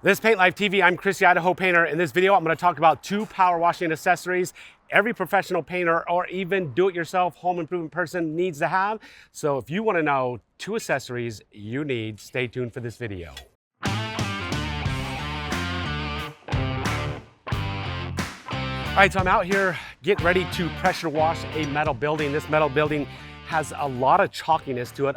This is Paint Life TV. I'm Chris, the Idaho painter. In this video, I'm going to talk about 2 power washing accessories every professional painter or even do-it-yourself home improvement person needs to have. So if you want to know 2 accessories you need, stay tuned for this video. All right, so I'm out here getting ready to pressure wash a metal building. This metal building has a lot of chalkiness to it,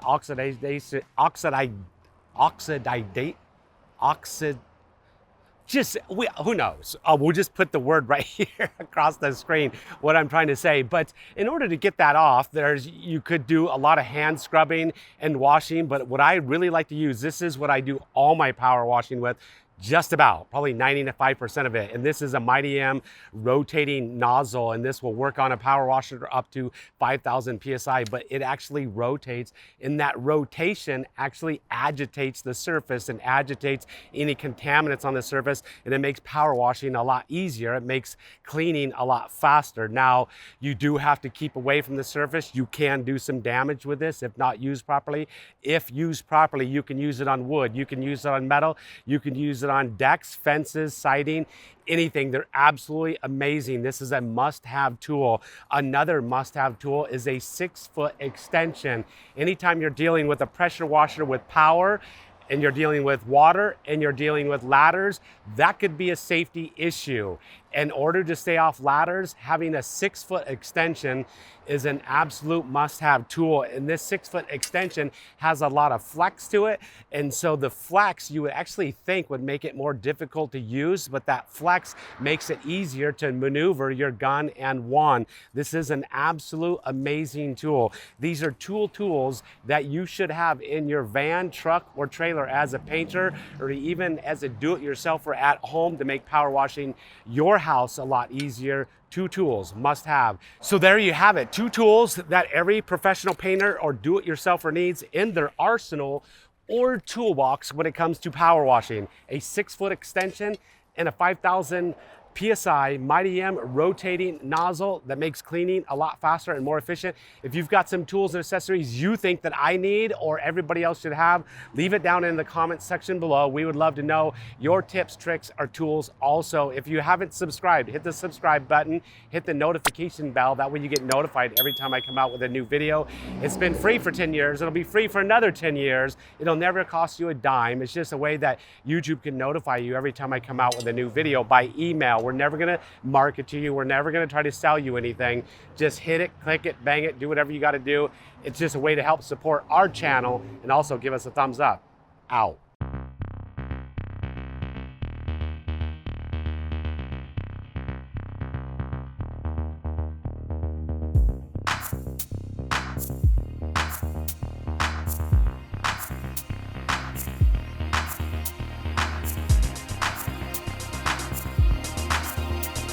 who knows? We'll just put the word right here across the screen, what I'm trying to say. But in order to get that off, you could do a lot of hand scrubbing and washing, but what I really like to use, this is what I do all my power washing with, just about, probably 95% of it. And this is a Mighty M rotating nozzle, and this will work on a power washer up to 5,000 PSI, but it actually rotates, and that rotation actually agitates the surface and agitates any contaminants on the surface, and it makes power washing a lot easier. It makes cleaning a lot faster. Now, you do have to keep away from the surface. You can do some damage with this if not used properly. If used properly, you can use it on wood, you can use it on metal, you can use it on decks, fences, siding, anything. They're absolutely amazing. This is a must-have tool. Another must-have tool is a 6-foot extension. Anytime you're dealing with a pressure washer with power, and you're dealing with water, and you're dealing with ladders, that could be a safety issue. In order to stay off ladders, having a 6-foot extension is an absolute must-have tool. And this 6-foot extension has a lot of flex to it. And so the flex you would actually think would make it more difficult to use, but that flex makes it easier to maneuver your gun and wand. This is an absolute amazing tool. These are tools that you should have in your van, truck, or trailer as a painter, or even as a do-it-yourselfer at home to make power washing your house a lot easier. 2 tools, must have. So there you have it, 2 tools that every professional painter or do-it-yourselfer needs in their arsenal or toolbox when it comes to power washing. A 6-foot extension and a 5,000 PSI Mighty M rotating nozzle that makes cleaning a lot faster and more efficient. If you've got some tools and accessories you think that I need or everybody else should have, leave it down in the comments section below. We would love to know your tips, tricks, or tools. Also, if you haven't subscribed, hit the subscribe button, hit the notification bell. That way you get notified every time I come out with a new video. It's been free for 10 years. It'll be free for another 10 years. It'll never cost you a dime. It's just a way that YouTube can notify you every time I come out with a new video by email. We're never gonna market to you. We're never gonna try to sell you anything. Just hit it, click it, bang it, do whatever you gotta do. It's just a way to help support our channel and also give us a thumbs up. Out.